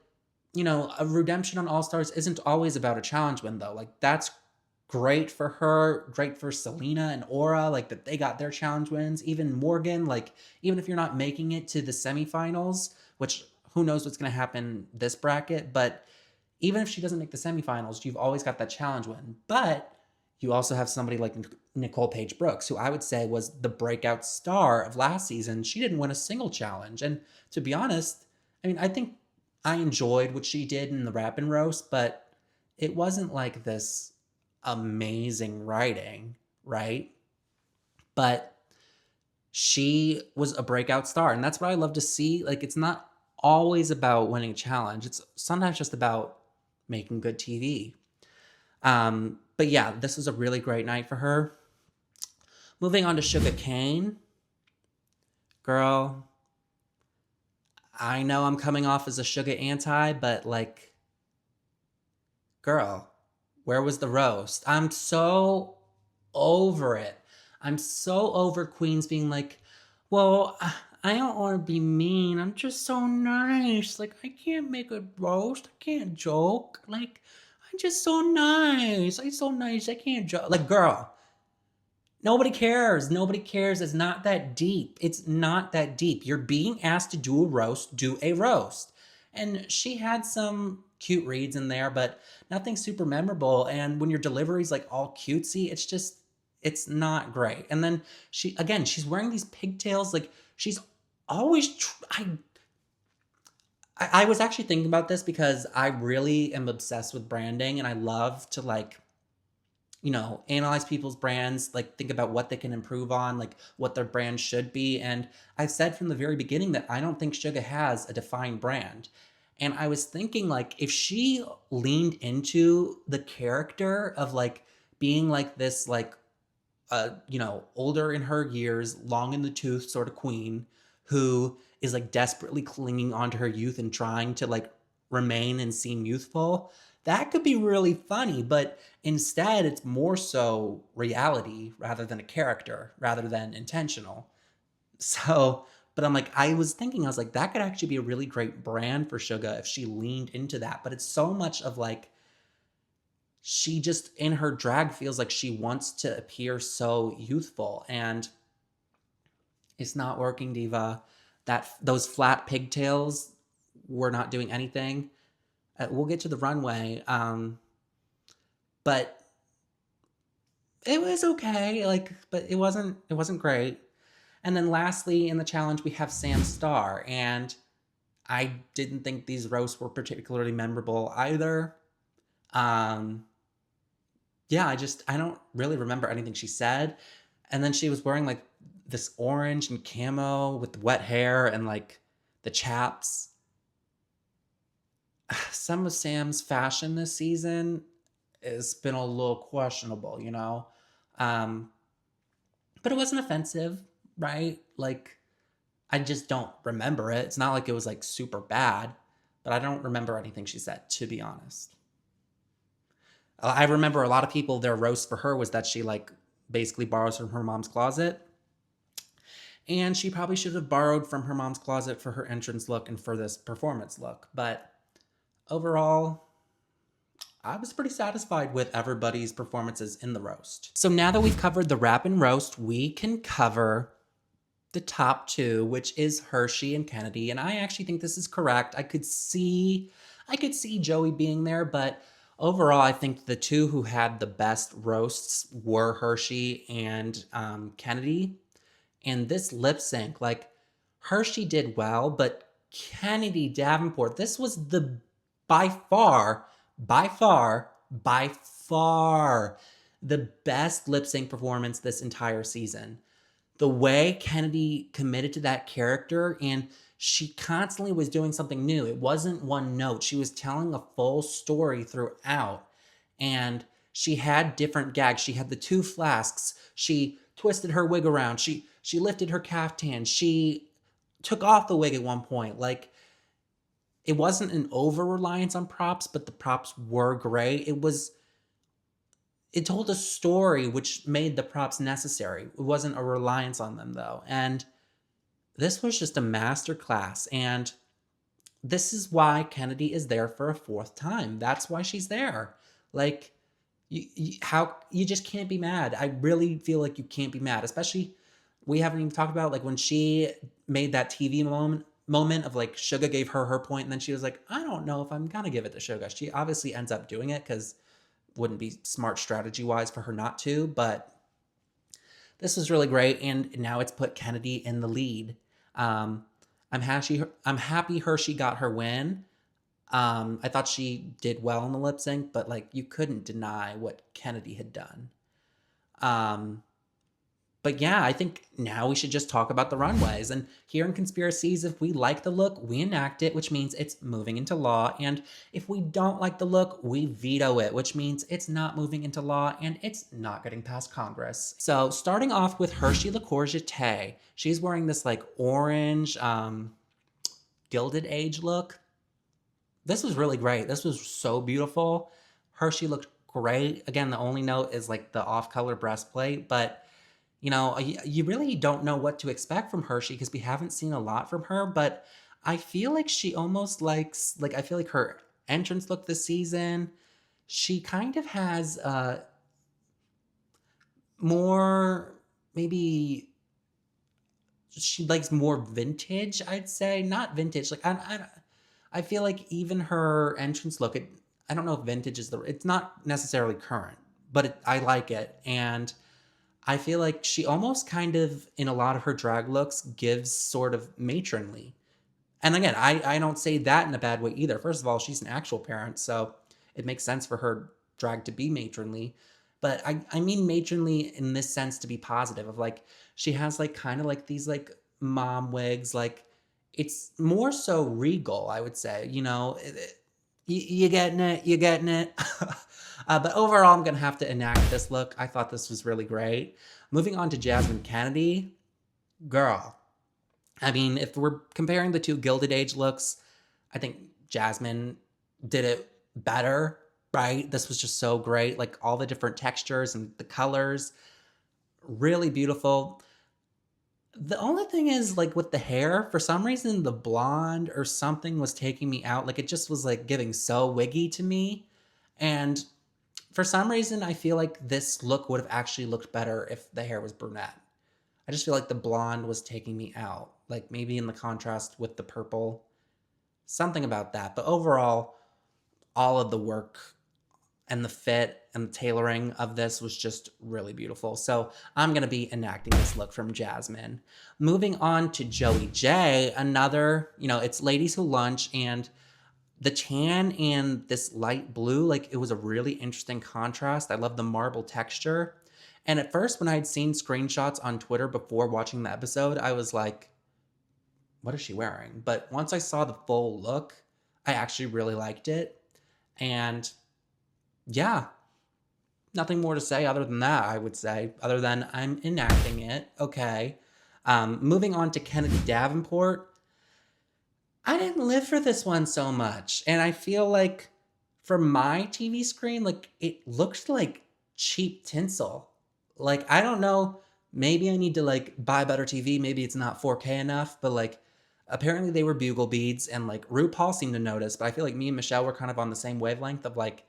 a redemption on All Stars isn't always about a challenge win, though. Like, that's great for her, great for Selena and Aura, like, that they got their challenge wins. Even Morgan, like, even if you're not making it to the semifinals, which who knows what's going to happen this bracket, but even if she doesn't make the semifinals, you've always got that challenge win. But you also have somebody like Nicole Paige Brooks, who I would say was the breakout star of last season. She didn't win a single challenge. And to be honest, I mean, I think I enjoyed what she did in the Rappin Roast, but it wasn't like this amazing writing, right? But she was a breakout star, and that's what I love to see. Like, it's not always about winning a challenge. It's sometimes just about making good TV. But yeah, this was a really great night for her. Moving on to Shuga Cain. Girl, I know I'm coming off as a Shuga anti, but like, girl, where was the roast? I'm so over it. I'm so over queens being like, well, I don't want to be mean. I'm just so nice. Like, I can't make a roast. I can't joke. Like, I'm just so nice. I'm so nice. I can't joke. Like, girl, nobody cares. Nobody cares. It's not that deep. It's not that deep. You're being asked to do a roast. Do a roast. And she had some cute reads in there, but nothing super memorable. And when your delivery's like all cutesy, it's not great. And then she's wearing these pigtails. Like she's always, I was actually thinking about this because I really am obsessed with branding and I love to like, analyze people's brands, like think about what they can improve on, like what their brand should be. And I've said from the very beginning that I don't think Shuga has a defined brand. And I was thinking like if she leaned into the character of like being like this, like, older in her years, long in the tooth sort of queen who is like desperately clinging onto her youth and trying to like remain and seem youthful, that could be really funny. But instead, it's more so reality rather than a character, rather than intentional. So, but I'm like, I was like, that could actually be a really great brand for Shuga if she leaned into that. But it's so much of like, she just in her drag feels like she wants to appear so youthful and it's not working, diva. That those flat pigtails were not doing anything. We'll get to the runway, but it was okay. Like, but it wasn't great. And then lastly, in the challenge, we have Sam Star, and I didn't think these roasts were particularly memorable either. Yeah, I don't really remember anything she said. And then she was wearing like this orange and camo with wet hair and like the chaps. some of Sam's fashion this season has been a little questionable, you know? Um, but it wasn't offensive, right? Like, I just don't remember it. It's not like it was like super bad, but I don't remember anything she said, to be honest. I remember a lot of people, their roast for her was that she like basically borrows from her mom's closet. And she probably should have borrowed from her mom's closet for her entrance look and for this performance look. But overall, I was pretty satisfied with everybody's performances in the roast. So now that we've covered the Rappin Roast, we can cover the top two, which is Hershii and Kennedie. And I actually think this is correct. I could see Joey being there, but overall, I think the two who had the best roasts were Hershii and Kennedie. And this lip sync, like Hershii did well, but Kennedie Davenport, this was the by far, by far, by far the best lip sync performance this entire season. The way Kennedie committed to that character, and she constantly was doing something new. It wasn't one note. She was telling a full story throughout. And she had different gags. She had the two flasks. She twisted her wig around. She lifted her caftan. She took off the wig at one point. Like, it wasn't an over reliance on props, but the props were great. It told a story which made the props necessary. It wasn't a reliance on them though. And this was just a masterclass. And this is why Kennedie is there for a fourth time. That's why she's there. Like, you just can't be mad. I really feel like you can't be mad, especially we haven't even talked about like when she made that TV moment of like Shuga gave her point, and then she was like, I don't know if I'm gonna give it to Shuga. She obviously ends up doing it because wouldn't be smart strategy wise for her not to, but this was really great, and now it's put Kennedie in the lead. I'm happy Hershii got her win. I thought she did well in the lip sync, but like you couldn't deny what Kennedie had done. Um, but yeah, I think now we should just talk about the runways. And here in Conspiracies, if we like the look, we enact it, which means it's moving into law. And if we don't like the look, we veto it, which means it's not moving into law and it's not getting past Congress. So starting off with Hershii LiqCour-Jeté, she's wearing this like orange Gilded Age look. This was really great. This was so beautiful. Hershii looked great. Again, the only note is like the off-color breastplate, but you know, you really don't know what to expect from Hershii because we haven't seen a lot from her, but I feel like she almost likes, like, I feel like her entrance look this season, she kind of has more, maybe, she likes more vintage, I'd say. Not vintage, like, I feel like even her entrance look, I don't know if vintage is it's not necessarily current, but I like it. And I feel like she almost kind of, in a lot of her drag looks, gives sort of matronly. And again, I don't say that in a bad way either. First of all, she's an actual parent, so it makes sense for her drag to be matronly. But I mean matronly in this sense to be positive, of like, she has like kind of like these like mom wigs, like it's more so regal, I would say, you know, you getting it, you getting it. But overall, I'm going to have to enact this look. I thought this was really great. Moving on to Jasmine Kennedie. Girl. I mean, if we're comparing the two Gilded Age looks, I think Jasmine did it better, right? This was just so great. Like all the different textures and the colors. Really beautiful. The only thing is, like, with the hair, for some reason, the blonde or something was taking me out. Like, it just was, like, giving so wiggy to me. And for some reason, I feel like this look would have actually looked better if the hair was brunette. I just feel like the blonde was taking me out. Like, maybe in the contrast with the purple. Something about that. But overall, all of the work and the fit and the tailoring of this was just really beautiful. So I'm going to be enacting this look from Jasmine. Moving on to Joey J, another, you know, it's Ladies Who Lunch, and the tan and this light blue, like it was a really interesting contrast. I love the marble texture. And at first, when I had seen screenshots on Twitter before watching the episode, I was like, what is she wearing? But once I saw the full look, I actually really liked it. And yeah, nothing more to say other than that, I would say, other than I'm enacting it. Okay. Moving on to Kennedy Davenport. I didn't live for this one so much. And I feel like for my TV screen, like it looked like cheap tinsel. Like, I don't know. Maybe I need to like buy better TV. Maybe it's not 4K enough, but like apparently they were bugle beads and like RuPaul seemed to notice, but I feel like me and Michelle were kind of on the same wavelength of like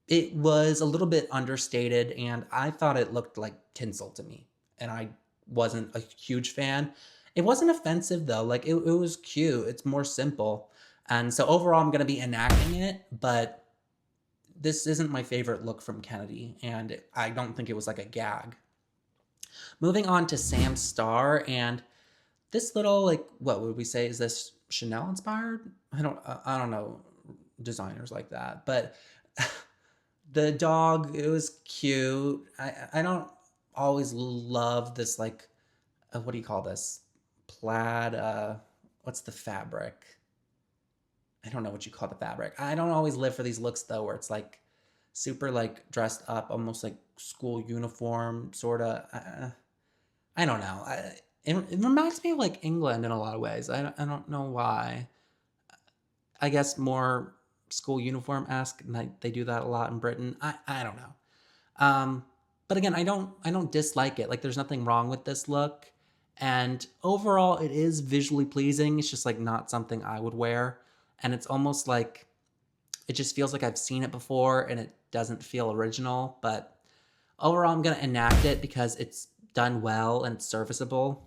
it was a little bit understated and I thought it looked like tinsel to me. And I wasn't a huge fan. It wasn't offensive though. Like it was cute. It's more simple. And so overall, I'm going to be enacting it, but this isn't my favorite look from Kennedy. And I don't think it was like a gag. Moving on to Sam Starr. And this little, like, what would we say? Is this Chanel inspired? I don't know designers like that, but the dog, it was cute. I don't always love this, like, what do you call this? Plaid, what's the fabric? I don't know what you call the fabric. I don't always live for these looks, though, where it's, like, super, like, dressed up, almost like school uniform, sort of. I don't know. It reminds me of, like, England in a lot of ways. I don't know why. I guess more school uniform-esque, and they do that a lot in Britain. I don't know. But again, I don't dislike it. Like, there's nothing wrong with this look. And overall, it is visually pleasing. It's just like not something I would wear. And it's almost like it just feels like I've seen it before and it doesn't feel original. But overall, I'm going to enact it because it's done well and it's serviceable.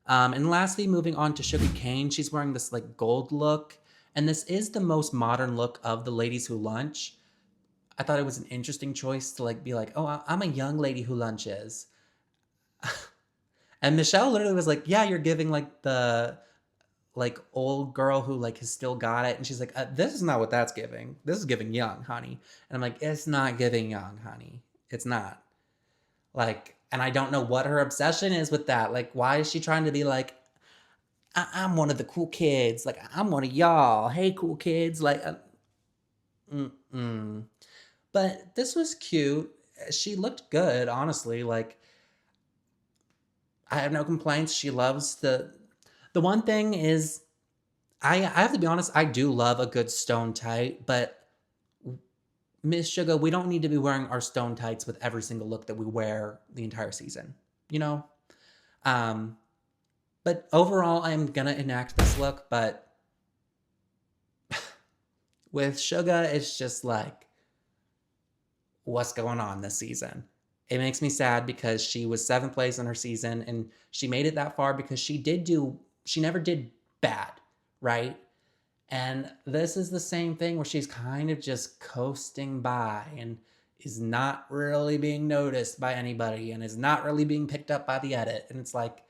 And lastly, moving on to Shuga Cain, she's wearing this like gold look. And this is the most modern look of the ladies who lunch. I thought it was an interesting choice to like be like, oh, I'm a young lady who lunches. And Michelle literally was like, yeah, you're giving like the like old girl who like has still got it. And she's like, this is not what that's giving. This is giving young, honey. And I'm like, it's not giving young, honey. It's not. Like, and I don't know what her obsession is with that. Like, why is she trying to be like, I'm one of the cool kids. Like, I'm one of y'all. Hey, cool kids. Like, But this was cute. She looked good, honestly. Like, I have no complaints. She loves the one thing is I have to be honest, I do love a good stone tight, but Miss Shuga, we don't need to be wearing our stone tights with every single look that we wear the entire season. You know? But overall I'm gonna enact this look, but with Shuga, it's just like what's going on this season? It makes me sad because she was 7th place in her season and she made it that far because she never did bad, right? And this is the same thing where she's kind of just coasting by and is not really being noticed by anybody and is not really being picked up by the edit. And it's like,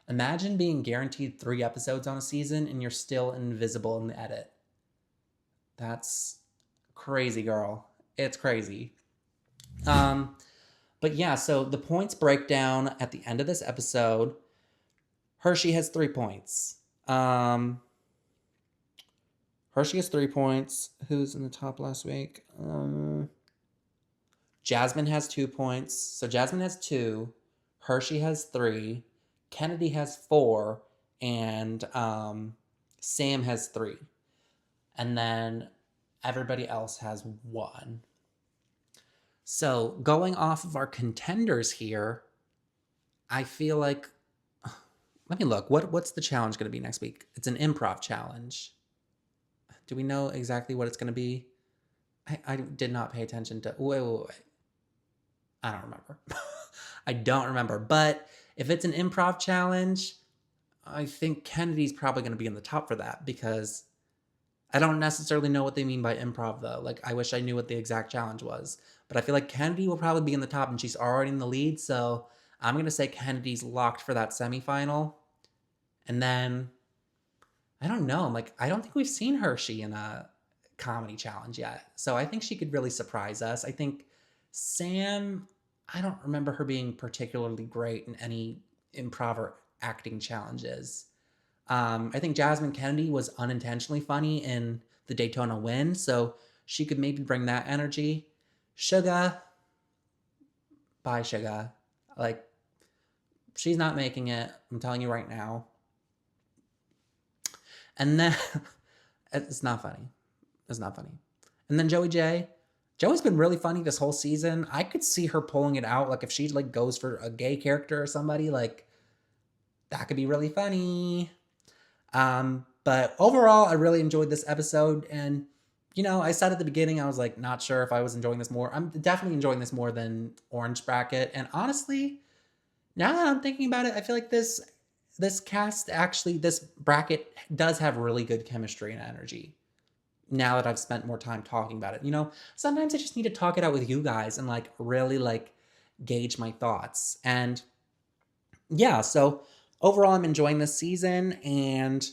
imagine being guaranteed 3 episodes on a season and you're still invisible in the edit. That's crazy, girl. It's crazy. But yeah, so the points breakdown at the end of this episode, Hershii has 3 points. Hershii has 3 points. Who's in the top last week? Jasmine has 2 points. So Jasmine has 2. Hershii has 3. Kennedy has 4. And Sam has 3. And then everybody else has 1. So going off of our contenders here, I feel like, let me look. What's the challenge going to be next week? It's an improv challenge. Do we know exactly what it's going to be? I did not pay attention to, wait. I don't remember. I don't remember. But if it's an improv challenge, I think Kennedy's probably going to be in the top for that because I don't necessarily know what they mean by improv, though. Like, I wish I knew what the exact challenge was. But I feel like Kennedy will probably be in the top, and she's already in the lead. So I'm going to say Kennedy's locked for that semifinal. And then, I don't know. Like, I don't think we've seen Hershii in a comedy challenge yet. So I think she could really surprise us. I think Sam, I don't remember her being particularly great in any improv or acting challenges. I think Jasmine Kennedie was unintentionally funny in the Daytona win, so she could maybe bring that energy. Shuga, bye Shuga. Like, she's not making it. I'm telling you right now. And then it's not funny. It's not funny. And then Joey J. Joey's been really funny this whole season. I could see her pulling it out. Like if she like goes for a gay character or somebody, like that could be really funny. But overall, I really enjoyed this episode. And, you know, I said at the beginning, I was like, not sure if I was enjoying this more. I'm definitely enjoying this more than Orange Bracket. And honestly, now that I'm thinking about it, I feel like this cast actually, this bracket does have really good chemistry and energy. Now that I've spent more time talking about it, you know, sometimes I just need to talk it out with you guys and like really like gauge my thoughts. And yeah, so overall, I'm enjoying this season, and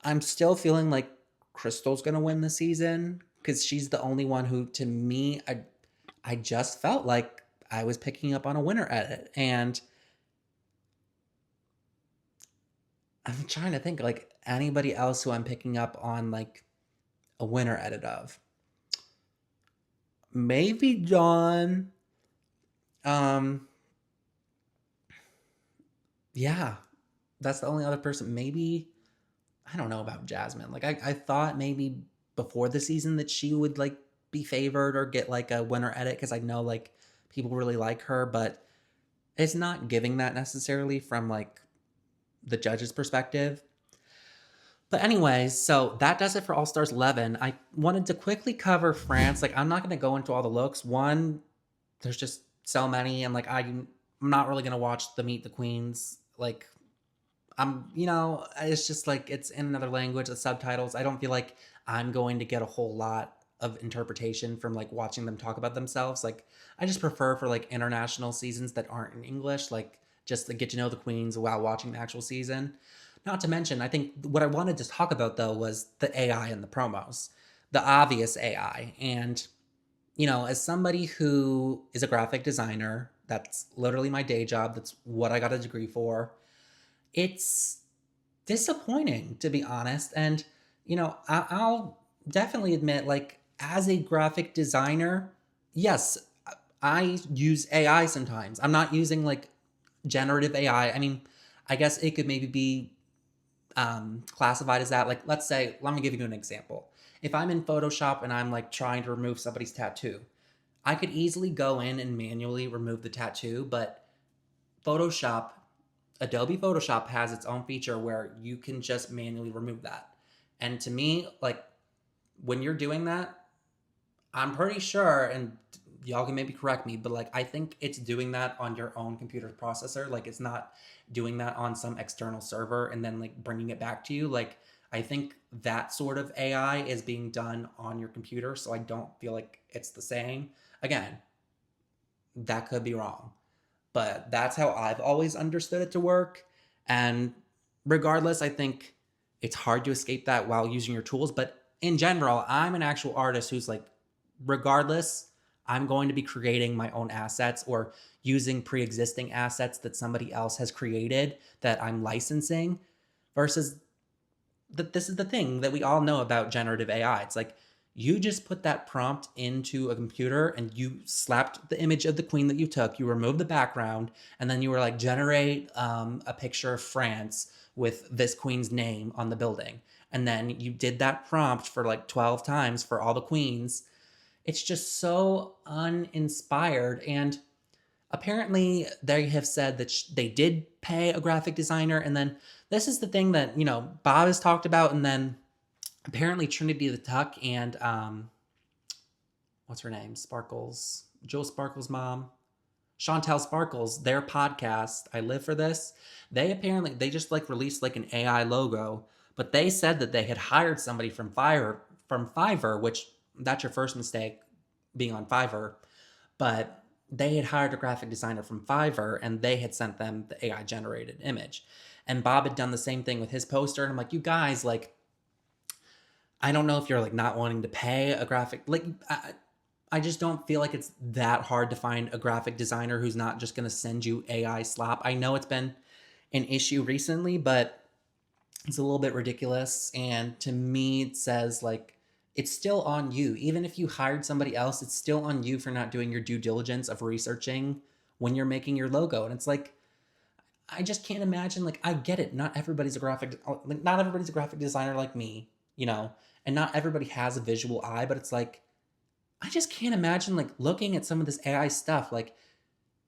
I'm still feeling like Crystal's gonna win the season because she's the only one who, to me, I just felt like I was picking up on a winner edit, and I'm trying to think like anybody else who I'm picking up on like a winner edit of. Maybe John. Um, yeah, that's the only other person. Maybe I don't know about Jasmine. Like I thought maybe before the season that she would like be favored or get like a winner edit because I know like people really like her, but it's not giving that necessarily from like the judge's perspective. But anyways, so that does it for All Stars 11. I wanted to quickly cover France. Like I'm not going to go into all the looks. One, there's just so many, and like I'm not really going to watch the Meet the Queens. Like you know, it's just like it's in another language, the subtitles. I don't feel like I'm going to get a whole lot of interpretation from like watching them talk about themselves. Like I just prefer for like international seasons that aren't in English, like just to get to know the queens while watching the actual season. Not to mention, I think what I wanted to talk about though was the AI in the promos, the obvious AI. And, you know, as somebody who is a graphic designer, that's literally my day job, that's what I got a degree for, it's disappointing to be honest. And you know, I'll definitely admit, like as a graphic designer, yes, I use AI sometimes. I'm not using like generative AI. I mean, I guess it could maybe be classified as that. Like, let's say, let me give you an example. If I'm in Photoshop and I'm like trying to remove somebody's tattoo, I could easily go in and manually remove the tattoo, but Photoshop, Adobe Photoshop has its own feature where you can just manually remove that. And to me, like when you're doing that, I'm pretty sure, and y'all can maybe correct me, but like I think it's doing that on your own computer processor. Like it's not doing that on some external server and then like bringing it back to you. Like I think that sort of AI is being done on your computer, so I don't feel like it's the same. Again, that could be wrong, but that's how I've always understood it to work. And regardless, I think it's hard to escape that while using your tools. But in general, I'm an actual artist who's like, regardless, I'm going to be creating my own assets or using pre existing assets that somebody else has created that I'm licensing versus that this is the thing that we all know about generative AI. It's like you just put that prompt into a computer and you slapped the image of the queen that you took, you removed the background, and then you were like, generate a picture of France with this queen's name on the building. And then you did that prompt for like 12 times for all the queens. It's just so uninspired. And apparently they have said that they did pay a graphic designer. And then this is the thing that, you know, Bob has talked about. And then apparently Trinity the Tuck and what's her name? Sparkles. Joe Sparkles' mom. Chantel Sparkles, their podcast, I Live for This. They just like released like an AI logo, but they said that they had hired somebody from Fiverr, which that's your first mistake being on Fiverr. But they had hired a graphic designer from Fiverr and they had sent them the AI generated image. And Bob had done the same thing with his poster. And I'm like, you guys, like, I don't know if you're like not wanting to pay a graphic, like, I just don't feel like it's that hard to find a graphic designer who's not just going to send you AI slop. I know it's been an issue recently, but It's a little bit ridiculous. And to me, it says like, it's still on you. Even if you hired somebody else, it's still on you for not doing your due diligence of researching when you're making your logo. And it's like, I just can't imagine. Like, I get it. Not everybody's a graphic designer like me, you know, and not everybody has a visual eye. But it's like, I just can't imagine like looking at some of this AI stuff. Like,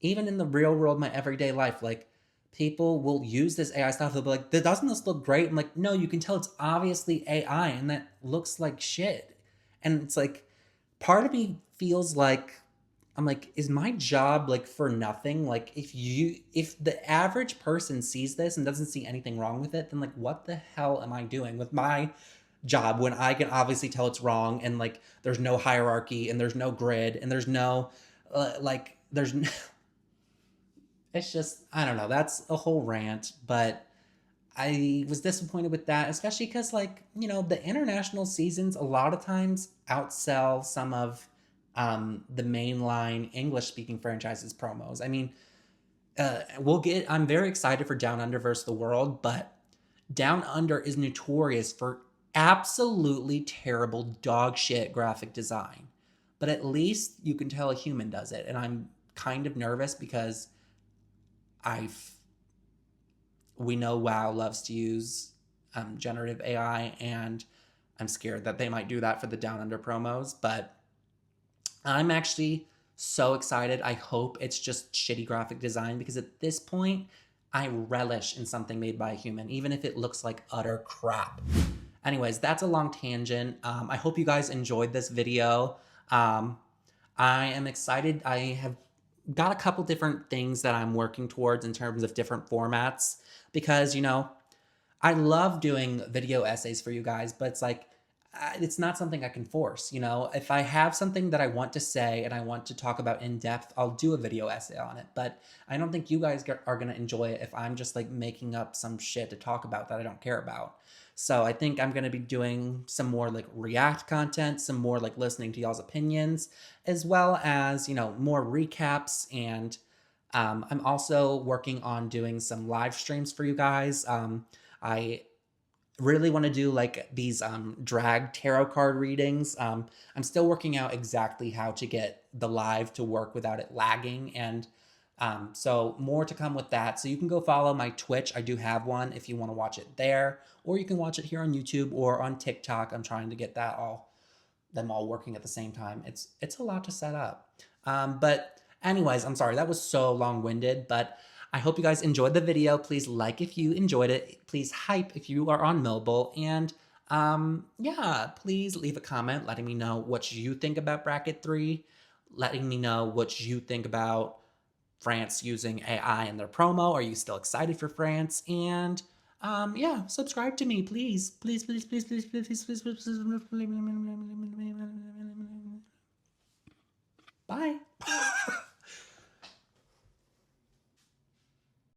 even in the real world, my everyday life, like people will use this AI stuff. They'll be like, doesn't this look great? I'm like, no, you can tell it's obviously AI and that looks like shit. And it's like, part of me feels like, I'm like, is my job like for nothing? Like, if the average person sees this and doesn't see anything wrong with it, then like, what the hell am I doing with my job when I can obviously tell it's wrong and like, there's no hierarchy and there's no grid and there's no, there's no, it's just, I don't know. That's a whole rant, but I was disappointed with that, especially because, like, you know, the international seasons a lot of times outsell some of the mainline English speaking franchises promos. I mean, I'm very excited for Down Under versus the World, but Down Under is notorious for absolutely terrible dog shit graphic design. But at least you can tell a human does it. And I'm kind of nervous because I've we know WoW loves to use generative AI, and I'm scared that they might do that for the Down Under promos. But I'm actually so excited. I hope it's just shitty graphic design because at this point, I relish in something made by a human, even if it looks like utter crap. Anyways, that's a long tangent. I hope you guys enjoyed this video. Um, I am excited. I have got a couple different things that I'm working towards in terms of different formats because, you know, I love doing video essays for you guys, but it's like, it's not something I can force. You know, if I have something that I want to say and I want to talk about in depth, I'll do a video essay on it. But I don't think you guys are going to enjoy it if I'm just like making up some shit to talk about that I don't care about. So I think I'm going to be doing some more like react content, some more like listening to y'all's opinions, as well as, you know, more recaps. And I'm also working on doing some live streams for you guys. I really want to do like these drag tarot card readings. I'm still working out exactly how to get the live to work without it lagging, and so more to come with that. So you can go follow my Twitch. I do have one if you want to watch it there, or you can watch it here on YouTube or on TikTok. I'm trying to get them all working at the same time. It's a lot to set up. But anyways, I'm sorry that was so long-winded, but I hope you guys enjoyed the video. Please like if you enjoyed it. Please hype if you are on mobile. And yeah, please leave a comment letting me know what you think about Bracket 3, letting me know what you think about France using AI in their promo. Are you still excited for France? And yeah, subscribe to me, please. Please, please, please, please, please, please, please, please, please, please. Bye.